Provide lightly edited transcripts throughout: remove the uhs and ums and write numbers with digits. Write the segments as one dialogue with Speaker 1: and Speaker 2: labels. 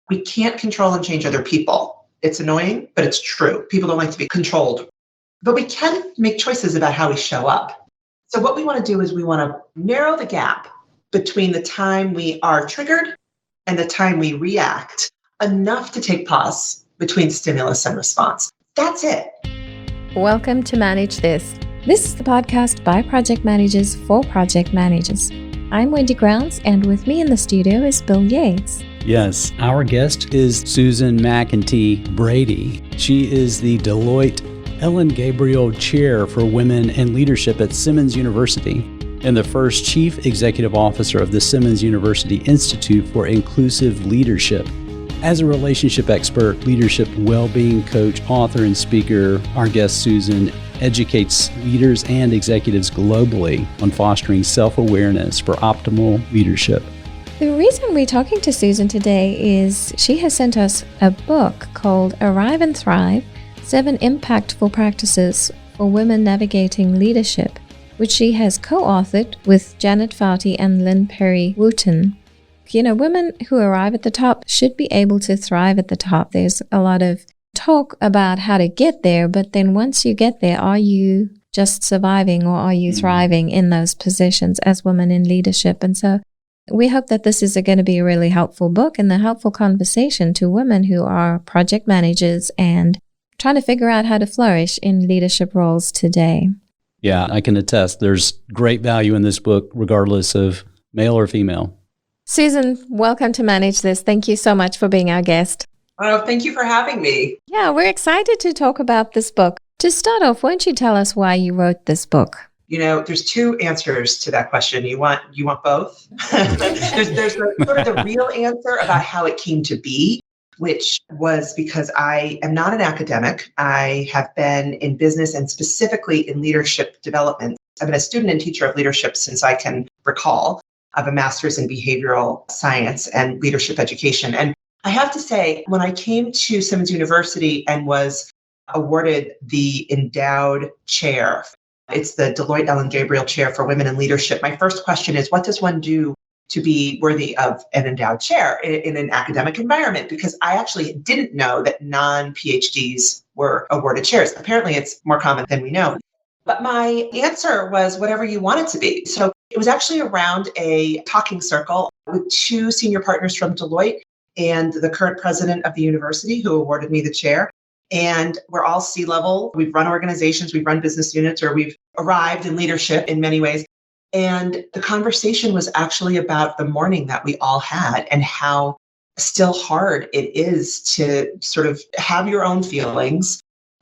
Speaker 1: We can't control and change other people. It's annoying, but it's true. People don't like to be controlled. But we can make choices about how we show up. So what we want to do is we want to narrow the gap between the time we are triggered and the time we react, enough to take pause between stimulus and response. That's it.
Speaker 2: Welcome to Manage This. This is the podcast by project managers for project managers. I'm Wendy Grounds, and with me in the studio is Bill Yates.
Speaker 3: Yes, our guest is Susan MacKenty Brady. She is the Deloitte Ellen Gabriel Chair for Women in Leadership at Simmons University and the first Chief Executive Officer of the Simmons University Institute for Inclusive Leadership. As a relationship expert, leadership well-being coach, author, and speaker, our guest Susan educates leaders and executives globally on fostering self-awareness for optimal leadership.
Speaker 2: The reason we're talking to Susan today is she has sent us a book called Arrive and Thrive, 7 Impactful Practices for Women Navigating Leadership, which she has co-authored with Janet Fouty and Lynn Perry-Wooten. You know, women who arrive at the top should be able to thrive at the top. There's a lot of talk about how to get there, but then once you get there, are you just surviving or are you thriving in those positions as women in leadership? And so we hope that this is going to be a really helpful book and a helpful conversation to women who are project managers and trying to figure out how to flourish in leadership roles today.
Speaker 3: Yeah, I can attest. There's great value in this book, regardless of male or female.
Speaker 2: Susan, welcome to Manage This. Thank you so much for being our guest.
Speaker 1: Oh, thank you for having me.
Speaker 2: Yeah, we're excited to talk about this book. To start off, why don't you tell us why you wrote this book?
Speaker 1: You know, there's 2 answers to that question. You want both? there's sort of the real answer about how it came to be, which was because I am not an academic. I have been in business and specifically in leadership development. I've been a student and teacher of leadership since I can recall. I have a master's in behavioral science and leadership education. And I have to say, when I came to Simmons University and was awarded the endowed chair, it's the Deloitte Ellen Gabriel Chair for Women in Leadership, my first question is, what does one do to be worthy of an endowed chair in an academic environment? Because I actually didn't know that non-PhDs were awarded chairs. Apparently, it's more common than we know. But my answer was whatever you want it to be. So it was actually around a talking circle with 2 senior partners from Deloitte and the current president of the university who awarded me the chair. And we're all C-level. We've run organizations, we've run business units, or we've arrived in leadership in many ways. And the conversation was actually about the morning that we all had and how still hard it is to sort of have your own feelings,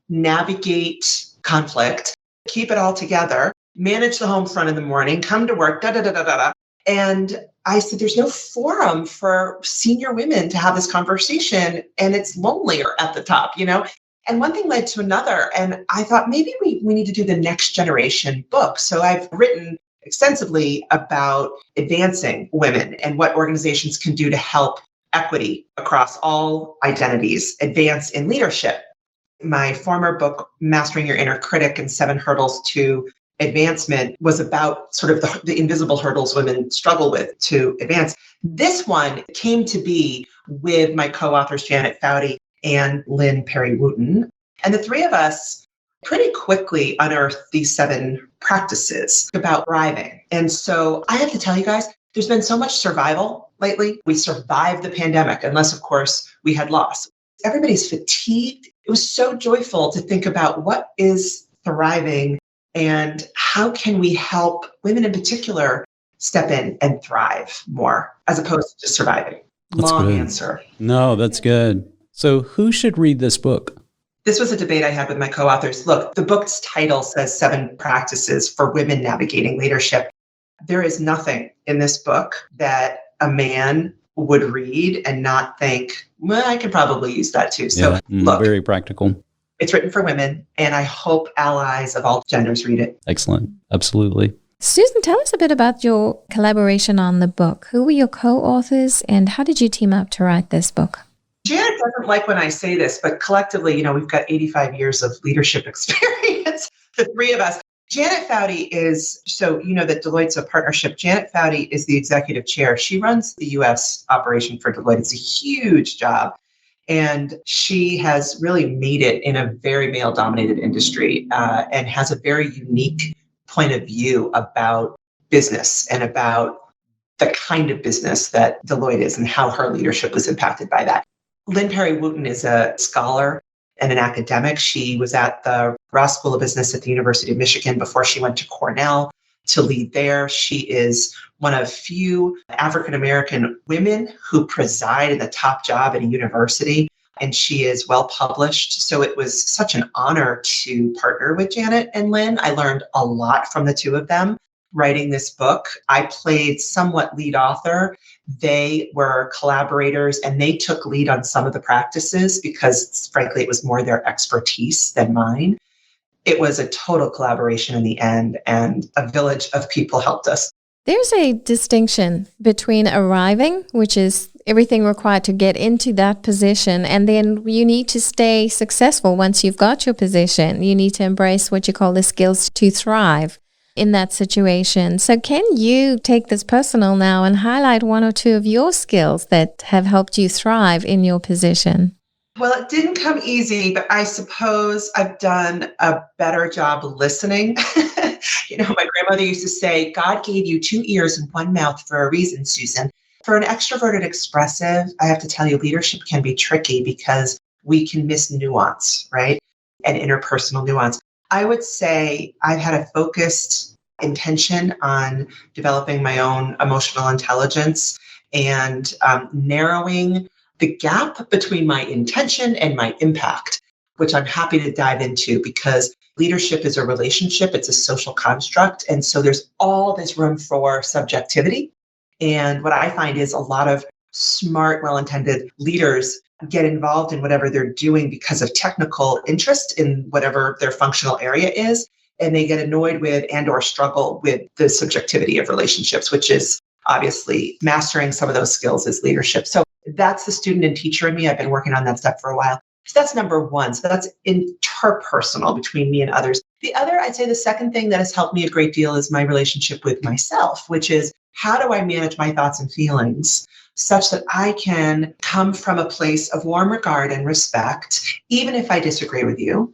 Speaker 1: navigate conflict, keep it all together, manage the home front in the morning, come to work, da-da-da-da-da. And I said, there's no forum for senior women to have this conversation, and it's lonelier at the top, you know? And one thing led to another, and I thought maybe we need to do the next generation book. So I've written extensively about advancing women and what organizations can do to help equity across all identities advance in leadership. My former book, Mastering Your Inner Critic and 7 Hurdles to Advancement, was about sort of the invisible hurdles women struggle with to advance. This one came to be with my co-authors, Janet Fouty and Lynn Perry-Wooten. And the 3 of us pretty quickly unearthed these 7 practices about thriving. And so I have to tell you guys, there's been so much survival lately. We survived the pandemic, unless, of course, we had loss. Everybody's fatigued. It was so joyful to think about what is thriving and how can we help women in particular step in and thrive more as opposed to just surviving.
Speaker 3: That's
Speaker 1: Long
Speaker 3: good.
Speaker 1: answer.
Speaker 3: No, that's good. So who should read this book?
Speaker 1: This was a debate I had with my co-authors. Look, the book's title says 7 Practices for Women Navigating Leadership. There is nothing in this book that a man would read and not think, well, I could probably use that too. So look,
Speaker 3: very practical.
Speaker 1: It's written for women, and I hope allies of all genders read it.
Speaker 3: Excellent. Absolutely.
Speaker 2: Susan, tell us a bit about your collaboration on the book. Who were your co-authors and how did you team up to write this book?
Speaker 1: Janet doesn't like when I say this, but collectively, you know, we've got 85 years of leadership experience, the 3 of us. Janet Foudy is, so you know that Deloitte's a partnership. Janet Foudy is the executive chair. She runs the US operation for Deloitte. It's a huge job. And she has really made it in a very male dominated industry and has a very unique point of view about business and about the kind of business that Deloitte is and how her leadership was impacted by that. Lynn Perry Wooten is a scholar and an academic. She was at the Ross School of Business at the University of Michigan before she went to Cornell to lead there. She is one of few African-American women who preside in the top job at a university, and she is well published. So it was such an honor to partner with Janet and Lynn. I learned a lot from the two of them writing this book. I played somewhat lead author. They were collaborators and they took lead on some of the practices because frankly, it was more their expertise than mine. It was a total collaboration in the end, and a village of people helped us.
Speaker 2: There's a distinction between arriving, which is everything required to get into that position, and then you need to stay successful once you've got your position. You need to embrace what you call the skills to thrive in that situation. So can you take this personal now and highlight one or two of your skills that have helped you thrive in your position?
Speaker 1: Well, it didn't come easy, but I suppose I've done a better job listening. My grandmother used to say, God gave you 2 ears and 1 mouth for a reason, Susan. For an extroverted expressive, I have to tell you, leadership can be tricky because we can miss nuance, right? And interpersonal nuance. I would say I've had a focused intention on developing my own emotional intelligence and narrowing the gap between my intention and my impact, which I'm happy to dive into because leadership is a relationship. It's a social construct. And so there's all this room for subjectivity. And what I find is a lot of smart, well-intended leaders get involved in whatever they're doing because of technical interest in whatever their functional area is. And they get annoyed with and or struggle with the subjectivity of relationships, which is obviously mastering some of those skills is leadership. So that's the student and teacher in me. I've been working on that stuff for a while. So that's number one. So that's interpersonal between me and others. The other, I'd say the second thing that has helped me a great deal is my relationship with myself, which is how do I manage my thoughts and feelings such that I can come from a place of warm regard and respect, even if I disagree with you,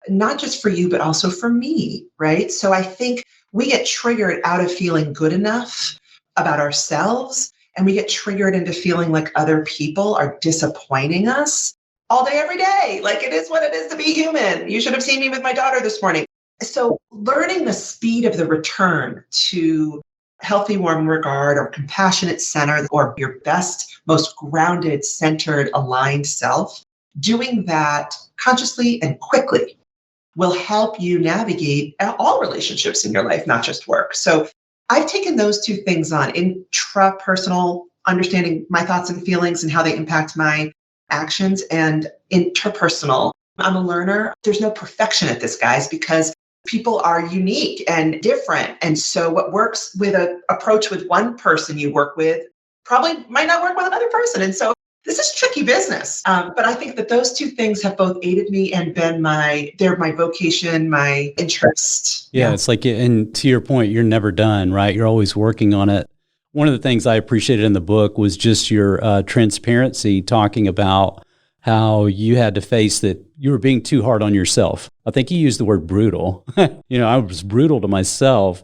Speaker 1: not just for you, but also for me, right? So I think we get triggered out of feeling good enough about ourselves, and we get triggered into feeling like other people are disappointing us all day, every day. Like it is what it is to be human. You should have seen me with my daughter this morning. So learning the speed of the return to healthy, warm regard or compassionate center or your best, most grounded, centered, aligned self, doing that consciously and quickly will help you navigate all relationships in your life, not just work. So I've taken those two things on, intrapersonal, understanding my thoughts and feelings and how they impact my actions, and interpersonal. I'm a learner. There's no perfection at this, guys, because people are unique and different. And so what works with an approach with one person you work with probably might not work with another person. And so this is tricky business. But I think that those two things have both aided me and been they're my vocation, my interest.
Speaker 3: Yeah, it's like, and to your point, you're never done, right? You're always working on it. One of the things I appreciated in the book was just your transparency, talking about how you had to face that you were being too hard on yourself. I think you used the word brutal. I was brutal to myself,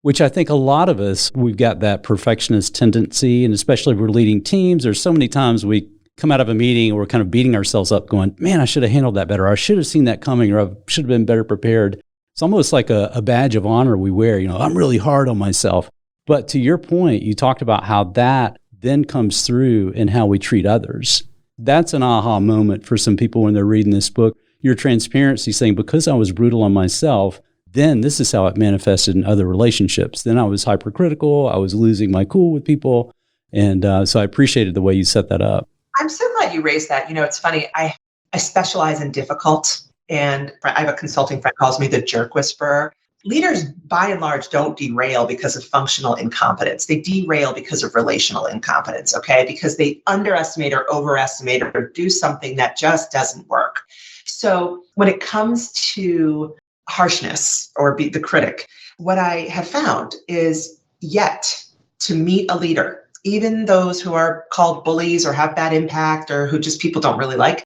Speaker 3: which I think a lot of us, we've got that perfectionist tendency, and especially if we're leading teams, there's so many times we come out of a meeting and we're kind of beating ourselves up going, man, I should have handled that better. Or I should have seen that coming, or I should have been better prepared. It's almost like a badge of honor we wear, I'm really hard on myself. But to your point, you talked about how that then comes through in how we treat others. That's an aha moment for some people when they're reading this book. Your transparency saying, because I was brutal on myself, then this is how it manifested in other relationships. Then I was hypercritical. I was losing my cool with people. And so I appreciated the way you set that up.
Speaker 1: I'm so glad you raised that. It's funny. I specialize in difficult, and I have a consulting friend who calls me the jerk whisperer. Leaders, by and large, don't derail because of functional incompetence. They derail because of relational incompetence, okay? Because they underestimate or overestimate or do something that just doesn't work. So when it comes to harshness or be the critic. What I have found is yet to meet a leader, even those who are called bullies or have bad impact or who just people don't really like,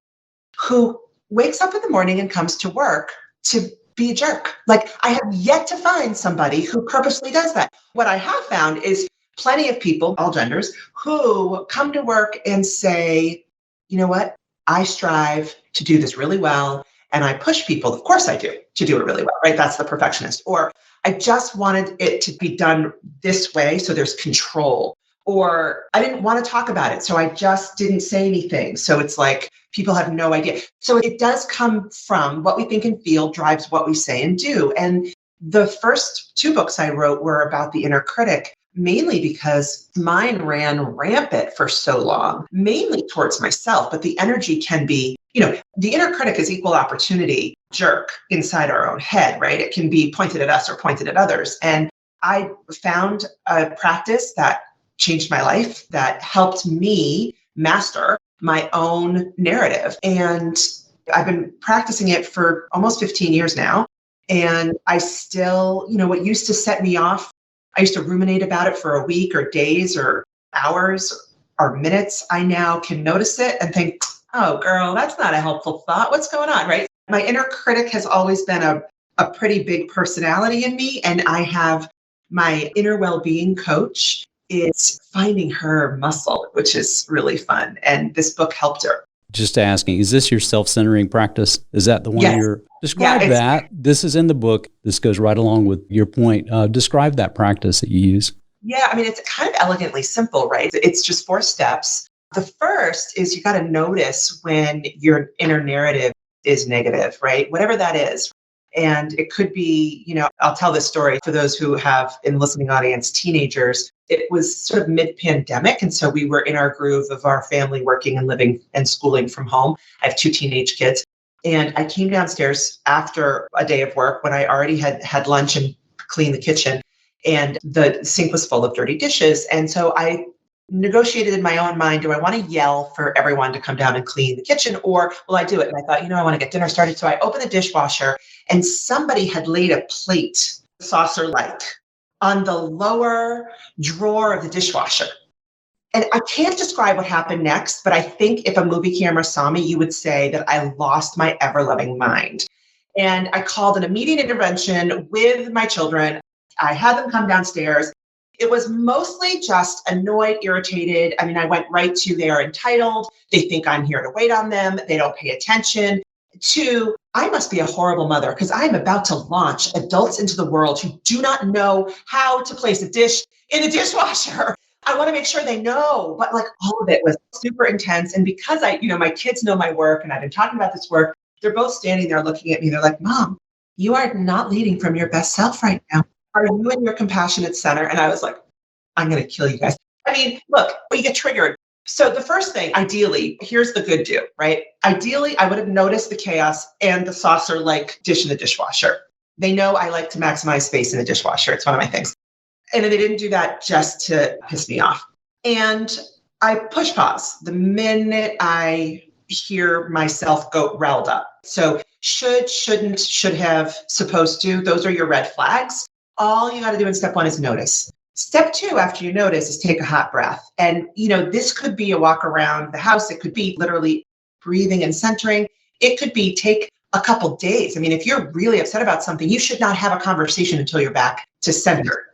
Speaker 1: who wakes up in the morning and comes to work to be a jerk. Like, I have yet to find somebody who purposely does that. What I have found is plenty of people, all genders, who come to work and say, you know what? I strive to do this really well. And I push people, of course I do, to do it really well, right? That's the perfectionist. Or I just wanted it to be done this way, so there's control. Or I didn't want to talk about it, so I just didn't say anything. So it's like people have no idea. So it does come from what we think and feel drives what we say and do. And the first 2 books I wrote were about the inner critic, mainly because mine ran rampant for so long, mainly towards myself. But the energy can be, the inner critic is equal opportunity jerk inside our own head, right? It can be pointed at us or pointed at others. And I found a practice that changed my life, that helped me master my own narrative. And I've been practicing it for almost 15 years now. And I still, what used to set me off, I used to ruminate about it for a week or days or hours or minutes. I now can notice it and think, oh, girl, that's not a helpful thought. What's going on, right? My inner critic has always been a pretty big personality in me. And I have my inner well-being coach is finding her muscle, which is really fun. And this book helped her.
Speaker 3: Just asking, is this your self-centering practice? Is that the one
Speaker 1: Yes.
Speaker 3: you're... Describe that. This is in the book. This goes right along with your point. Describe that practice that you use.
Speaker 1: Yeah, I mean, it's kind of elegantly simple, right? It's just 4 steps. The first is you got to notice when your inner narrative is negative, right? Whatever that is. And it could be, I'll tell this story for those who have in the listening audience, teenagers. It was sort of mid-pandemic. And so we were in our groove of our family working and living and schooling from home. I have 2 teenage kids. And I came downstairs after a day of work when I already had lunch and cleaned the kitchen. And the sink was full of dirty dishes. And so I negotiated in my own mind, do I want to yell for everyone to come down and clean the kitchen, or will I do it? And I thought, I want to get dinner started. So I opened the dishwasher and somebody had laid a plate, saucer-like, on the lower drawer of the dishwasher. And I can't describe what happened next, but I think if a movie camera saw me, you would say that I lost my ever-loving mind. And I called an immediate intervention with my children. I had them come downstairs. It was mostly just annoyed, irritated. I mean, I went right to they are entitled. They think I'm here to wait on them. They don't pay attention. 2, I must be a horrible mother because I'm about to launch adults into the world who do not know how to place a dish in the dishwasher. I want to make sure they know, but like all of it was super intense. And because my kids know my work and I've been talking about this work, they're both standing there looking at me. They're like, Mom, you are not leading from your best self right now. Are you in your compassionate center? And I was like, I'm going to kill you guys. I mean, look, you get triggered. So the first thing, ideally, here's the good do, right? Ideally, I would have noticed the chaos and the saucer-like dish in the dishwasher. They know I like to maximize space in the dishwasher. It's one of my things. And they didn't do that just to piss me off. And I push pause the minute I hear myself go riled up. So should, shouldn't, should have, supposed to, those are your red flags. All you got to do in step 1 is notice. Step 2, after you notice, is take a hot breath. And, this could be a walk around the house. It could be literally breathing and centering. It could be take a couple days. I mean, if you're really upset about something, you should not have a conversation until you're back to center.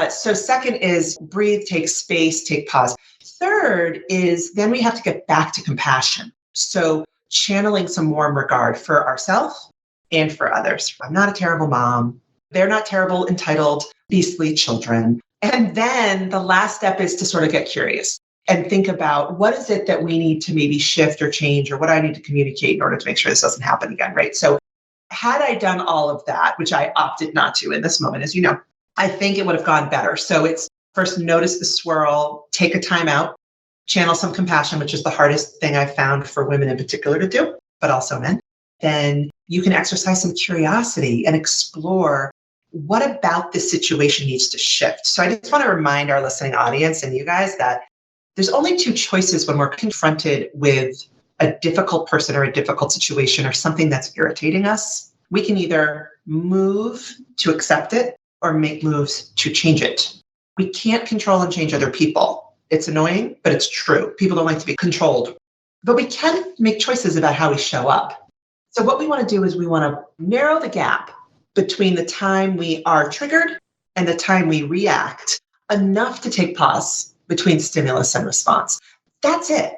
Speaker 1: So second is breathe, take space, take pause. Third is then we have to get back to compassion. So channeling some warm regard for ourselves and for others. I'm not a terrible mom. They're not terrible, entitled, beastly children. And then the last step is to sort of get curious and think about what is it that we need to maybe shift or change, or what I need to communicate in order to make sure this doesn't happen again, right? So had I done all of that, which I opted not to in this moment, as you know, I think it would have gone better. So it's first notice the swirl, take a time out, channel some compassion, which is the hardest thing I've found for women in particular to do, but also men. Then you can exercise some curiosity and explore what about this situation needs to shift. So I just want to remind our listening audience and you guys that there's only 2 choices when we're confronted with a difficult person or a difficult situation or something that's irritating us. We can either move to accept it or make moves to change it. We can't control and change other people. It's annoying, but it's true. People don't like to be controlled. But we can make choices about how we show up. So what we want to do is we want to narrow the gap between the time we are triggered and the time we react enough to take pause between stimulus and response. That's it.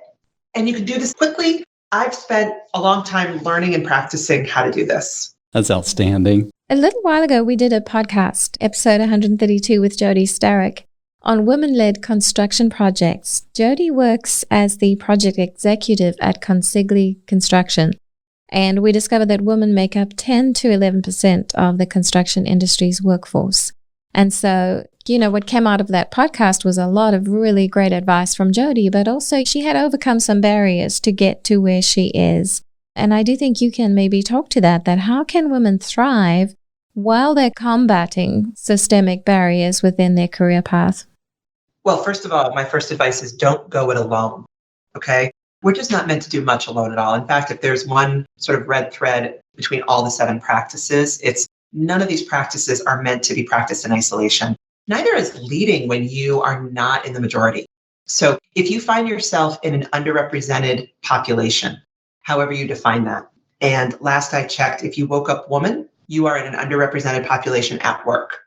Speaker 1: And you can do this quickly. I've spent a long time learning and practicing how to do this.
Speaker 3: That's outstanding.
Speaker 2: A little while ago, we did a podcast, episode 132 with Jody Starrick, on women-led construction projects. Jody works as the project executive at Consigli Construction, and we discovered that women make up 10 to 11% of the construction industry's workforce. And so, what came out of that podcast was a lot of really great advice from Jody, but also she had overcome some barriers to get to where she is. And I do think you can maybe talk to that how can women thrive while they're combating systemic barriers within their career path?
Speaker 1: Well, first of all, my first advice is don't go it alone, okay? We're just not meant to do much alone at all. In fact, if there's one sort of red thread between all the 7 practices, it's none of these practices are meant to be practiced in isolation. Neither is leading when you are not in the majority. So if you find yourself in an underrepresented population, however you define that, and last I checked, if you woke up woman, you are in an underrepresented population at work.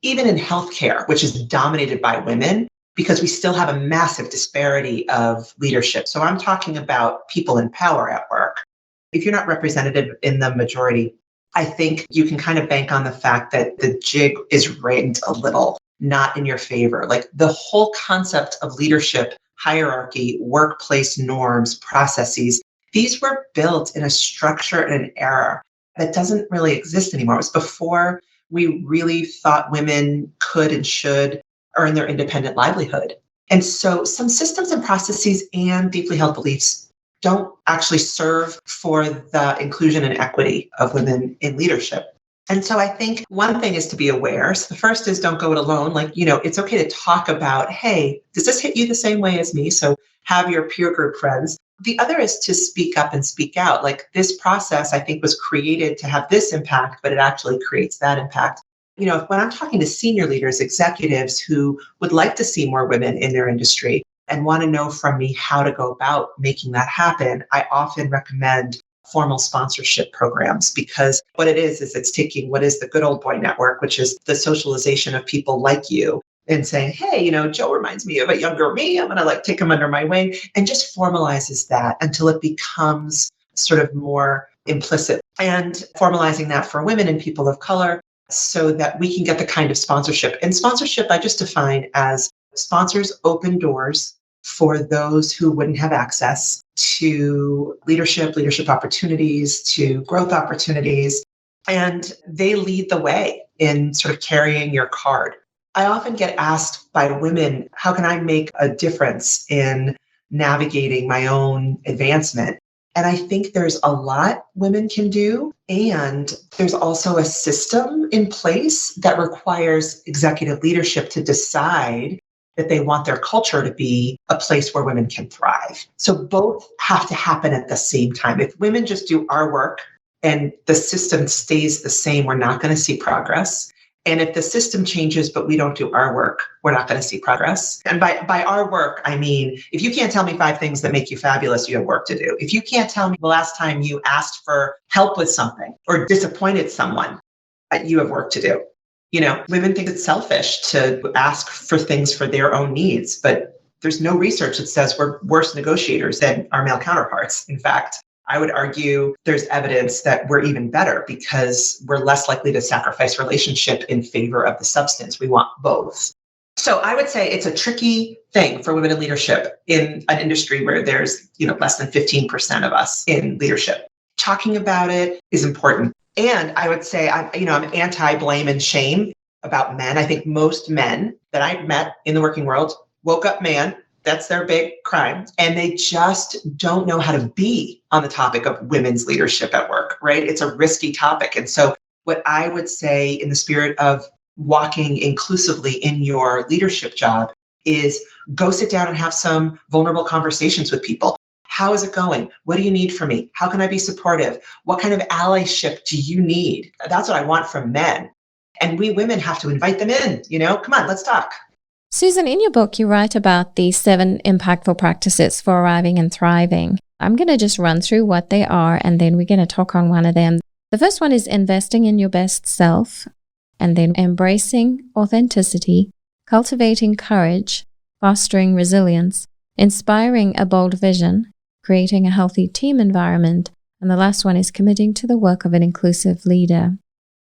Speaker 1: Even in healthcare, which is dominated by women, because we still have a massive disparity of leadership. So I'm talking about people in power at work. If you're not representative in the majority, I think you can kind of bank on the fact that the jig is rigged a little, not in your favor. Like the whole concept of leadership, hierarchy, workplace norms, processes, these were built in a structure and an era that doesn't really exist anymore. It was before we really thought women could and should earn their independent livelihood. And so some systems and processes and deeply held beliefs don't actually serve for the inclusion and equity of women in leadership. And so I think one thing is to be aware. So the first is don't go it alone. It's okay to talk about, hey, does this hit you the same way as me? So have your peer group friends. The other is to speak up and speak out. Like this process, I think, was created to have this impact, but it actually creates that impact. When I'm talking to senior leaders, executives who would like to see more women in their industry and want to know from me how to go about making that happen, I often recommend formal sponsorship programs, because what it is it's taking what is the good old boy network, which is the socialization of people like you, and saying, hey, Joe reminds me of a younger me. I'm going to take him under my wing, and just formalizes that until it becomes sort of more implicit, and formalizing that for women and people of color so that we can get the kind of sponsorship. And sponsorship, I just define as sponsors open doors for those who wouldn't have access to leadership opportunities, to growth opportunities, and they lead the way in sort of carrying your card. I often get asked by women, how can I make a difference in navigating my own advancement? And I think there's a lot women can do. And there's also a system in place that requires executive leadership to decide that they want their culture to be a place where women can thrive. So both have to happen at the same time. If women just do our work and the system stays the same, we're not going to see progress. And if the system changes, but we don't do our work, we're not going to see progress. And by our work, I mean, if you can't tell me 5 things that make you fabulous, you have work to do. If you can't tell me the last time you asked for help with something or disappointed someone, you have work to do. Women think it's selfish to ask for things for their own needs, but there's no research that says we're worse negotiators than our male counterparts. In fact, I would argue there's evidence that we're even better because we're less likely to sacrifice relationship in favor of the substance. We want both. So I would say it's a tricky thing for women in leadership in an industry where there's, less than 15% of us in leadership. Talking about it is important. And I would say I'm anti-blame and shame about men. I think most men that I've met in the working world woke up man. That's their big crime. And they just don't know how to be on the topic of women's leadership at work, right? It's a risky topic. And so what I would say in the spirit of walking inclusively in your leadership job is go sit down and have some vulnerable conversations with people. How is it going? What do you need from me? How can I be supportive? What kind of allyship do you need? That's what I want from men. And we women have to invite them in, come on, let's talk.
Speaker 2: Susan, in your book, you write about the 7 impactful practices for arriving and thriving. I'm going to just run through what they are, and then we're going to talk on one of them. The first one is investing in your best self, and then embracing authenticity, cultivating courage, fostering resilience, inspiring a bold vision, creating a healthy team environment, and the last one is committing to the work of an inclusive leader.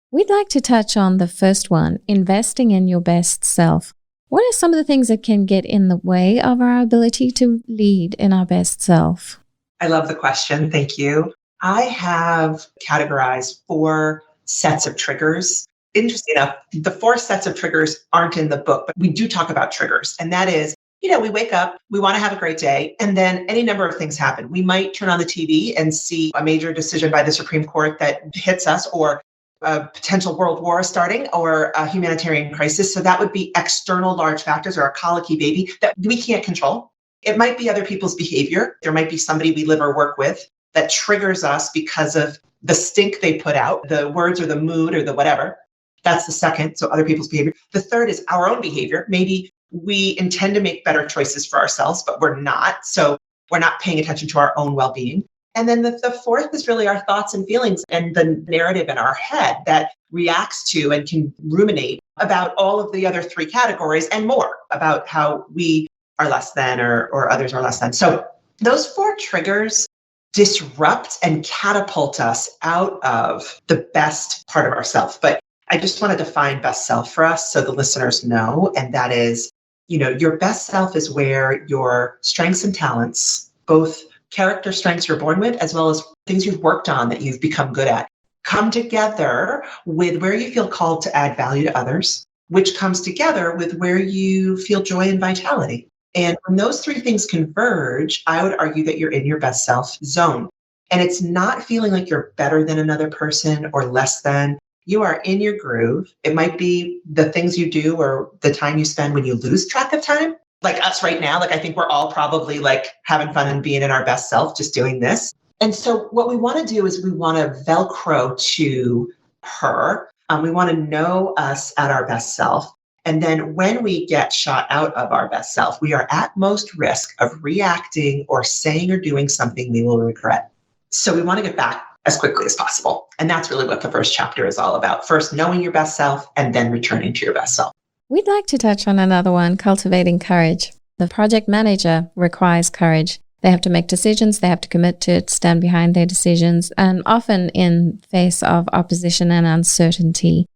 Speaker 2: We'd like to touch on the first one, investing in your best self. What are some of the things that can get in the way of our ability to lead in our best self?
Speaker 1: I love the question. Thank you. I have categorized 4 sets of triggers. Interesting enough, the 4 sets of triggers aren't in the book, but we do talk about triggers. And that is, we wake up, we want to have a great day, and then any number of things happen. We might turn on the TV and see a major decision by the Supreme Court that hits us, or a potential world war starting, or a humanitarian crisis. So that would be external large factors, or a colicky baby that we can't control. It might be other people's behavior. There might be somebody we live or work with that triggers us because of the stink they put out, the words or the mood or the whatever. That's the second. So other people's behavior. The third is our own behavior. Maybe we intend to make better choices for ourselves, but we're not. So we're not paying attention to our own well-being. And then the fourth is really our thoughts and feelings and the narrative in our head that reacts to and can ruminate about all of the other 3 categories and more, about how we are less than or others are less than. So those 4 triggers disrupt and catapult us out of the best part of ourselves. But I just want to define best self for us so the listeners know. And that is, your best self is where your strengths and talents, both character strengths you're born with, as well as things you've worked on that you've become good at, come together with where you feel called to add value to others, which comes together with where you feel joy and vitality. And when those 3 things converge, I would argue that you're in your best self zone. And it's not feeling like you're better than another person or less than. You are in your groove. It might be the things you do or the time you spend when you lose track of time. Like us right now, I think we're all probably having fun and being in our best self, just doing this. And so what we want to do is we want to Velcro to her. We want to know us at our best self. And then when we get shot out of our best self, we are at most risk of reacting or saying or doing something we will regret. So we want to get back as quickly as possible. And that's really what the first chapter is all about. First, knowing your best self and then returning to your best self.
Speaker 2: We'd like to touch on another one, cultivating courage. The project manager requires courage. They have to make decisions, they have to commit to it, stand behind their decisions, and often in face of opposition and uncertainty.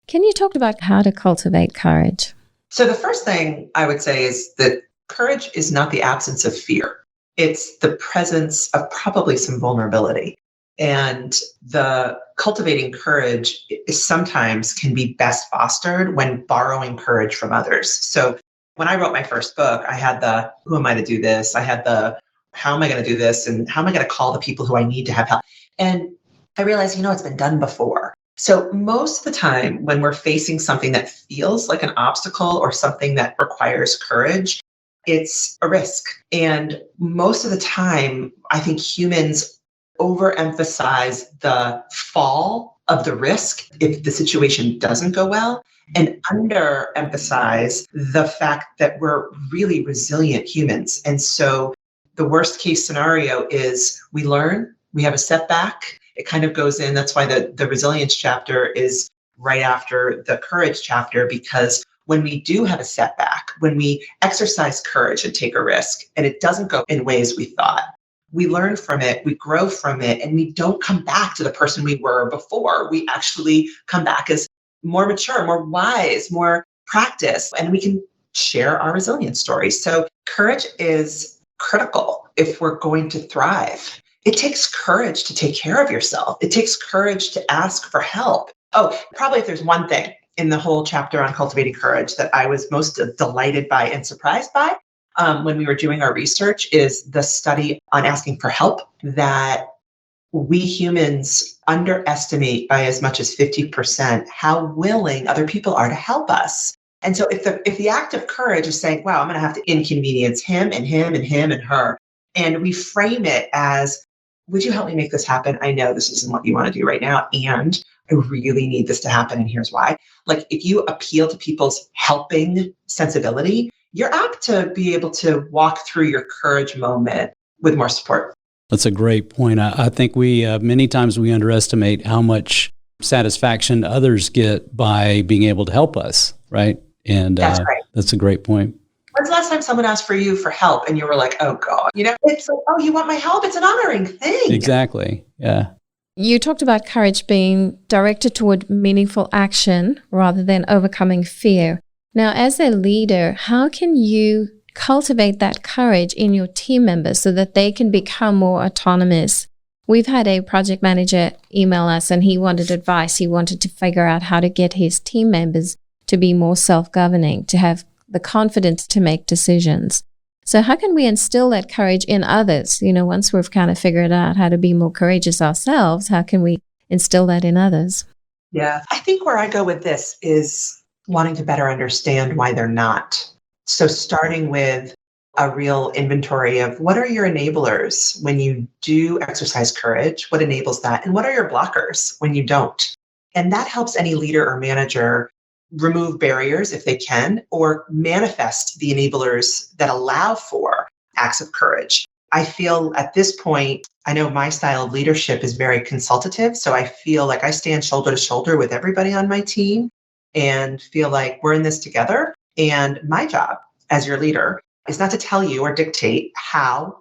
Speaker 2: Can you talk about how to cultivate courage?
Speaker 1: So the first thing I would say is that courage is not the absence of fear. It's the presence of probably some vulnerability. And the cultivating courage is sometimes can be best fostered when borrowing courage from others. So when I wrote my first book, I had the, who am I to do this? I had the, how am I going to do this? And how am I going to call the people who I need to have help? And I realized, it's been done before. So most of the time when we're facing something that feels like an obstacle or something that requires courage, it's a risk. And most of the time, I think humans overemphasize the fall of the risk if the situation doesn't go well, and underemphasize the fact that we're really resilient humans. And so the worst case scenario is we learn, we have a setback. It kind of goes in. That's why the resilience chapter is right after the courage chapter, because when we do have a setback, when we exercise courage and take a risk, and it doesn't go in ways we thought, we learn from it, we grow from it, and we don't come back to the person we were before. We actually come back as more mature, more wise, more practiced, and we can share our resilience stories. So courage is critical if we're going to thrive. It takes courage to take care of yourself. It takes courage to ask for help. Oh, probably if there's one thing in the whole chapter on cultivating courage that I was most delighted by and surprised by when we were doing our research is the study on asking for help, that we humans underestimate by as much as 50% how willing other people are to help us. And so if the act of courage is saying, wow, I'm going to have to inconvenience him and him and him and her, And we frame it as, would you help me make this happen? I know this isn't what you want to do right now. And I really need this to happen. And here's why. Like if you appeal to people's helping sensibility, you're apt to be able to walk through your courage moment with more support.
Speaker 3: That's a great point. I think we, many times we underestimate how much satisfaction others get by being able to help us, right? And
Speaker 1: That's right.
Speaker 3: That's a great point.
Speaker 1: When's the last time someone asked for you for help and you were like, oh God, it's like, oh, you want my help? It's an honoring thing.
Speaker 3: Exactly. Yeah.
Speaker 2: You talked about courage being directed toward meaningful action rather than overcoming fear. Now, as a leader, how can you cultivate that courage in your team members so that they can become more autonomous? We've had a project manager email us and he wanted advice. He wanted to figure out how to get his team members to be more self-governing, to have the confidence to make decisions. So how can we instill that courage in others? Once we've kind of figured out how to be more courageous ourselves, how can we instill that in others?
Speaker 1: Yeah, I think where I go with this is wanting to better understand why they're not. So starting with a real inventory of what are your enablers when you do exercise courage, what enables that, and what are your blockers when you don't? And that helps any leader or manager remove barriers if they can, or manifest the enablers that allow for acts of courage. I feel at this point, I know my style of leadership is very consultative. So I feel like I stand shoulder to shoulder with everybody on my team and feel like we're in this together. And my job as your leader is not to tell you or dictate how.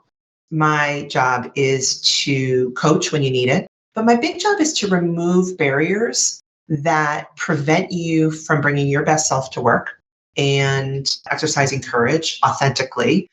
Speaker 1: My job is to coach when you need it. But my big job is to remove barriers that prevent you from bringing your best self to work and exercising courage authentically,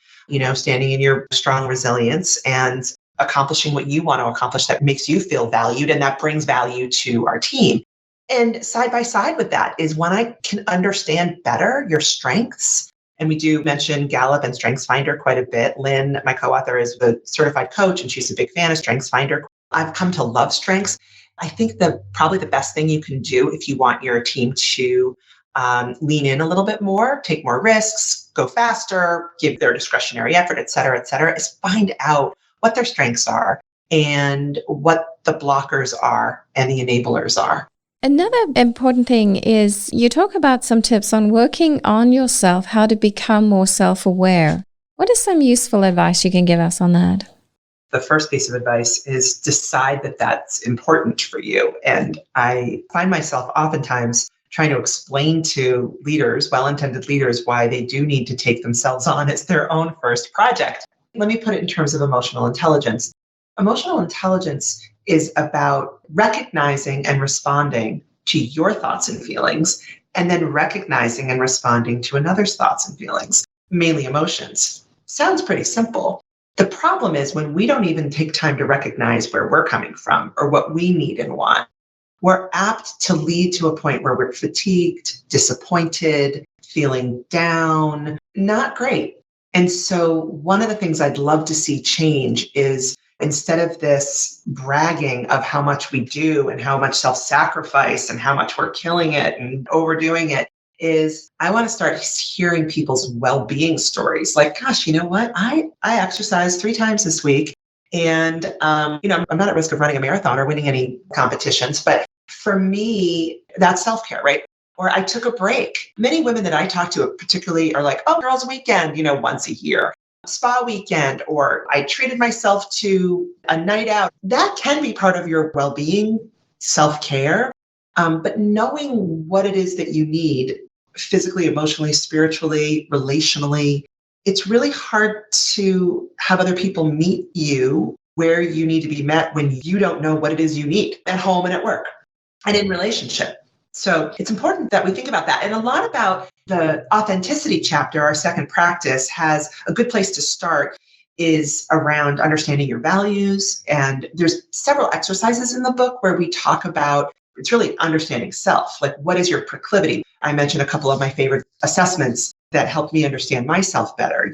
Speaker 1: standing in your strong resilience and accomplishing what you want to accomplish that makes you feel valued and that brings value to our team. And side by side with that is when I can understand better your strengths. And we do mention Gallup and StrengthsFinder quite a bit. Lynn, my co-author, is the certified coach and she's a big fan of StrengthsFinder. I've come to love strengths. I think probably the best thing you can do if you want your team to lean in a little bit more, take more risks, go faster, give their discretionary effort, et cetera, is find out what their strengths are and what the blockers are and the enablers are.
Speaker 2: Another important thing is you talk about some tips on working on yourself, how to become more self-aware. What is some useful advice you can give us on that?
Speaker 1: The first piece of advice is decide that that's important for you. And I find myself oftentimes trying to explain to leaders, well-intended leaders, why they do need to take themselves on as their own first project. Let me put it in terms of emotional intelligence. Emotional intelligence is about recognizing and responding to your thoughts and feelings, and then recognizing and responding to another's thoughts and feelings, mainly emotions. Sounds pretty simple. The problem is when we don't even take time to recognize where we're coming from or what we need and want, we're apt to lead to a point where we're fatigued, disappointed, feeling down, not great. And so one of the things I'd love to see change is instead of this bragging of how much we do and how much self-sacrifice and how much we're killing it and overdoing it, is I want to start hearing people's well-being stories. Like, gosh, you know what? I exercised 3 times this week and, I'm not at risk of running a marathon or winning any competitions, but for me, that's self-care, right? Or I took a break. Many women that I talk to particularly are like, oh, girls' weekend, once a year, spa weekend, or I treated myself to a night out. That can be part of your well-being, self-care. But knowing what it is that you need physically, emotionally, spiritually, relationally, it's really hard to have other people meet you where you need to be met when you don't know what it is you need at home and at work and in relationship. So it's important that we think about that. And a lot about the authenticity chapter, our second practice, has a good place to start is around understanding your values. And there's several exercises in the book where we talk about it's really understanding self. Like, what is your proclivity? I mentioned a couple of my favorite assessments that helped me understand myself better,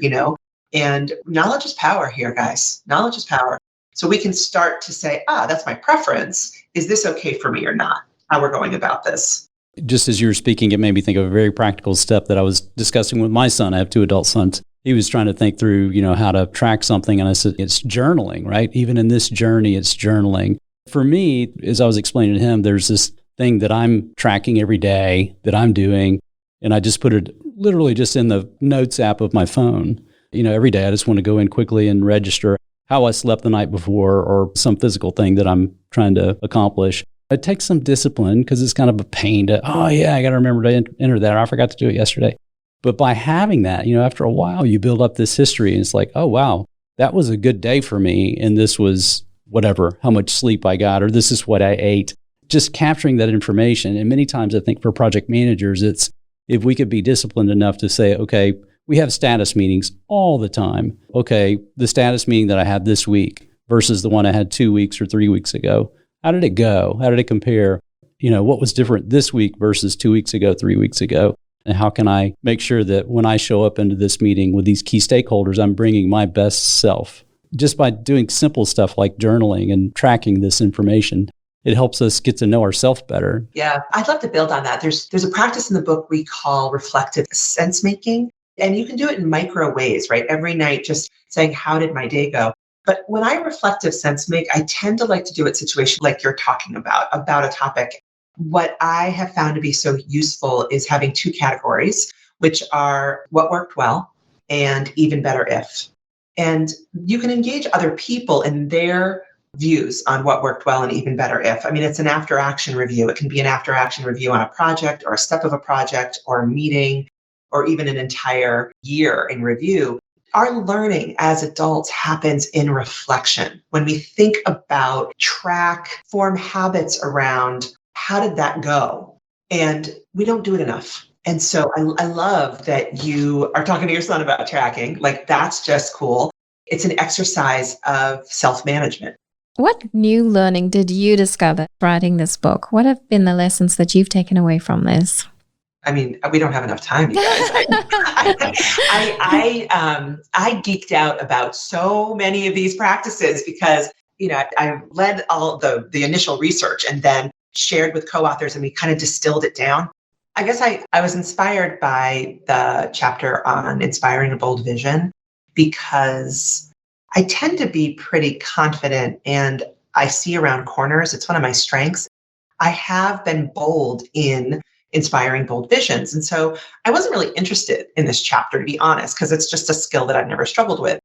Speaker 1: and knowledge is power here, guys. Knowledge is power. So we can start to say, that's my preference. Is this okay for me or not? How we're going about this.
Speaker 3: Just as you were speaking, it made me think of a very practical step that I was discussing with my son. I have 2 adult sons. he was trying to think through, how to track something. And I said, it's journaling, right? Even in this journey, it's journaling. For me, as I was explaining to him, there's this thing that I'm tracking every day that I'm doing. And I just put it literally just in the notes app of my phone. Every day I just want to go in quickly and register how I slept the night before or some physical thing that I'm trying to accomplish. It takes some discipline because it's kind of a pain to, I got to remember to enter that. I forgot to do it yesterday. But by having that, after a while, you build up this history and it's like, oh, wow, that was a good day for me. And this was whatever, how much sleep I got, or this is what I ate. Just capturing that information. And many times I think for project managers, it's if we could be disciplined enough to say, okay, we have status meetings all the time. Okay, the status meeting that I had this week versus the one I had 2 weeks or 3 weeks ago. How did it go? How did it compare? What was different this week versus 2 weeks ago, 3 weeks ago? And how can I make sure that when I show up into this meeting with these key stakeholders, I'm bringing my best self? Just by doing simple stuff like journaling and tracking this information, it helps us get to know ourselves better.
Speaker 1: Yeah, I'd love to build on that. There's a practice in the book we call reflective sense making. And you can do it in micro ways, right? Every night, just saying, how did my day go? But when I reflective sense make, I tend to like to do it situation like you're talking about a topic. What I have found to be so useful is having two categories, which are what worked well and even better if. And you can engage other people in their views on what worked well and even better if. I mean, it's an after action review. It can be an after action review on a project or a step of a project or a meeting or even an entire year in review. Our learning as adults happens in reflection. When we think about, track, form habits around how did that go? And we don't do it enough. And so I love that you are talking to your son about tracking. Like, that's just cool. It's an exercise of self-management.
Speaker 2: What new learning did you discover writing this book? What have been the lessons that you've taken away from this?
Speaker 1: I mean, we don't have enough time, you guys. I geeked out about so many of these practices because, I led all the initial research and then shared with co-authors, and we kind of distilled it down. I guess I was inspired by the chapter on inspiring a bold vision because I tend to be pretty confident and I see around corners. It's one of my strengths. I have been bold in inspiring bold visions. And so I wasn't really interested in this chapter, to be honest, because it's just a skill that I've never struggled with.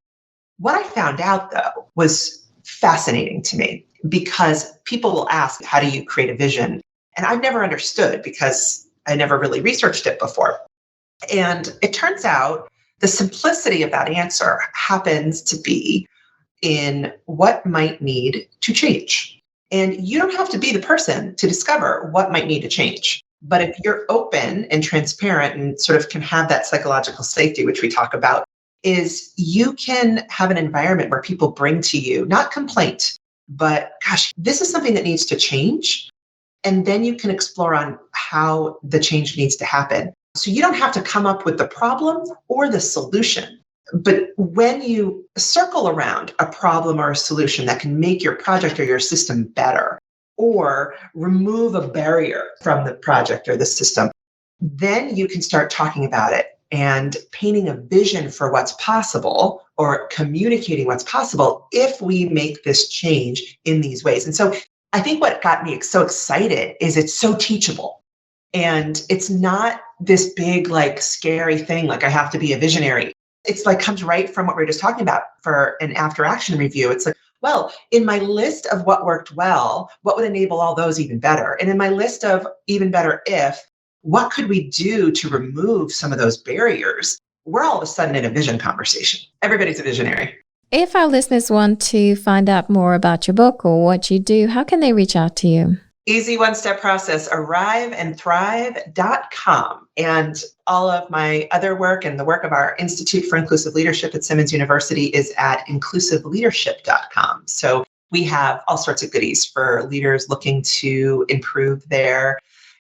Speaker 1: What I found out, though, was fascinating to me because people will ask, how do you create a vision? And I've never understood because I never really researched it before. And it turns out the simplicity of that answer happens to be in what might need to change. And you don't have to be the person to discover what might need to change. But if you're open and transparent and sort of can have that psychological safety, which we talk about, is you can have an environment where people bring to you, not complaint, but gosh, this is something that needs to change. And then you can explore on how the change needs to happen. So you don't have to come up with the problem or the solution. But when you circle around a problem or a solution that can make your project or your system better, or remove a barrier from the project or the system, then you can start talking about it and painting a vision for what's possible or communicating what's possible if we make this change in these ways. And so I think what got me so excited is it's so teachable. And it's not this big, like, scary thing, like I have to be a visionary. It's like comes right from what we were just talking about for an after action review. It's like, well, in my list of what worked well, what would enable all those even better? And in my list of even better if, what could we do to remove some of those barriers? We're all of a sudden in a vision conversation. Everybody's a visionary.
Speaker 2: If our listeners want to find out more about your book or what you do, how can they reach out to you?
Speaker 1: Easy one-step process, arriveandthrive.com. And all of my other work and the work of our Institute for Inclusive Leadership at Simmons University is at inclusiveleadership.com. So we have all sorts of goodies for leaders looking to improve their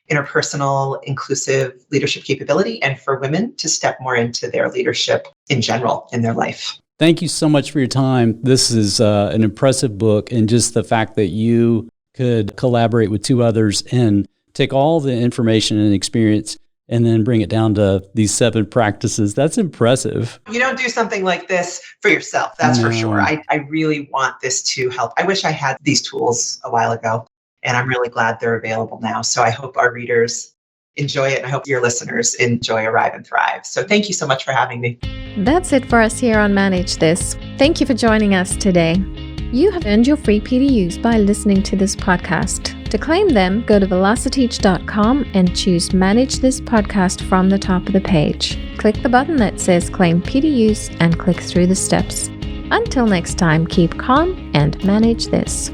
Speaker 1: interpersonal inclusive leadership capability and for women to step more into their leadership in general in their life.
Speaker 3: Thank you so much for your time. This is an impressive book, and just the fact that you could collaborate with two others and take all the information and experience and then bring it down to these 7 practices. That's impressive.
Speaker 1: You don't do something like this for yourself, that's for sure.
Speaker 3: No.
Speaker 1: I really want this to help. I wish I had these tools a while ago, and I'm really glad they're available now. So I hope our readers enjoy it, and I hope your listeners enjoy Arrive and Thrive. So thank you so much for having me.
Speaker 2: That's it for us here on Manage This. Thank you for joining us today. You have earned your free PDUs by listening to this podcast. To claim them, go to velociteach.com and choose Manage This Podcast from the top of the page. Click the button that says Claim PDUs and click through the steps. Until next time, keep calm and manage this.